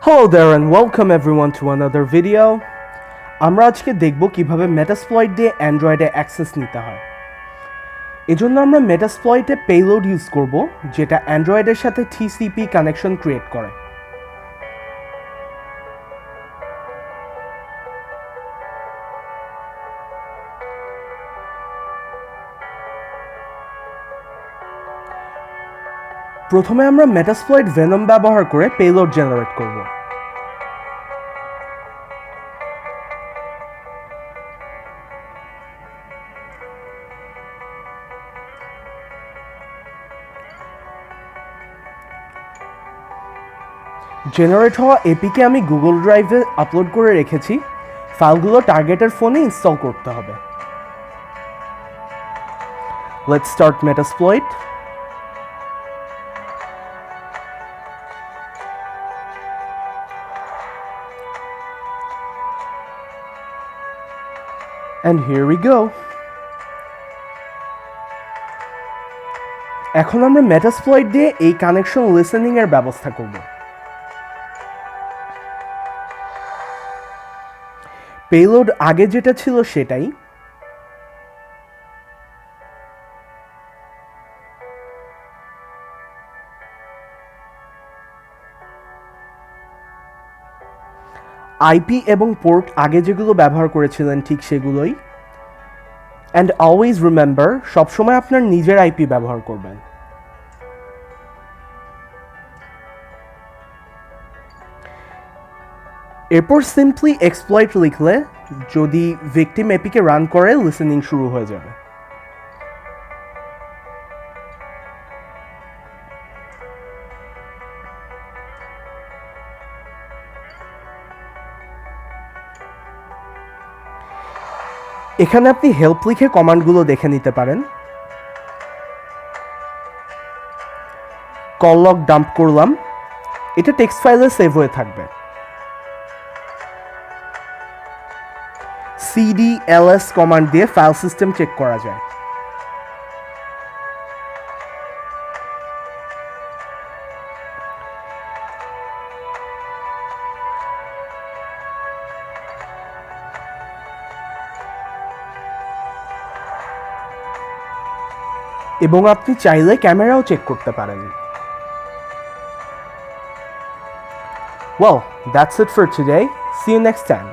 Hello there and welcome everyone to another video. আমরা আজকে দেখব কিভাবে মেটাসপ্লয়েট দিয়ে অ্যান্ড্রয়েডে অ্যাক্সেস নিতে হয়। এজন্য আমরা মেটাসপ্লয়েটে পেলোড ইউজ করব যেটা অ্যান্ড্রয়েডের সাথে TCP কানেকশন ক্রিয়েট করে। প্রথমে আমরা মেটাসপ্লয়েট ভেনম ব্যবহার করে পেলোড জেনারেট করব। জেনারেট হওয়া এপিকে আমি গুগল ড্রাইভে আপলোড করে রেখেছি। ফাইলগুলো টার্গেটের ফোনে ইনস্টল করতে হবে। Let's start Metasploit. And here we go. এখন আমরা মেটাসপ্লয়েট দিয়ে এই কানেকশন লিসেনিং এর ব্যবস্থা করব। পেলোড আগে যেটা ছিল সেটাই। আইপি এবং পোর্ট আগে যেগুলো ব্যবহার করেছিলেন ঠিক সেগুলোই। অ্যান্ড অলওয়েজ রিমেম্বার, সবসময় আপনার নিজের আইপি ব্যবহার করবেন। এরপর সিম্পলি এক্সপ্লয়েট লিখলে যদি ভিকটিম এপিকে রান করে লিসেনিং শুরু হয়ে যাবে। এখানে আপনি হেল্প লিখে কমান্ডগুলো দেখে নিতে পারেন। কল লগ ডাম্প করলাম, এটা টেক্সট ফাইলে সেভ হয়ে থাকবে। cdls কমান্ড দিয়ে ফাইল সিস্টেম চেক করা যায়। এবং আপনি চাইলে ক্যামেরাও চেক করতে পারেন। Well, that's it for today. See you next time.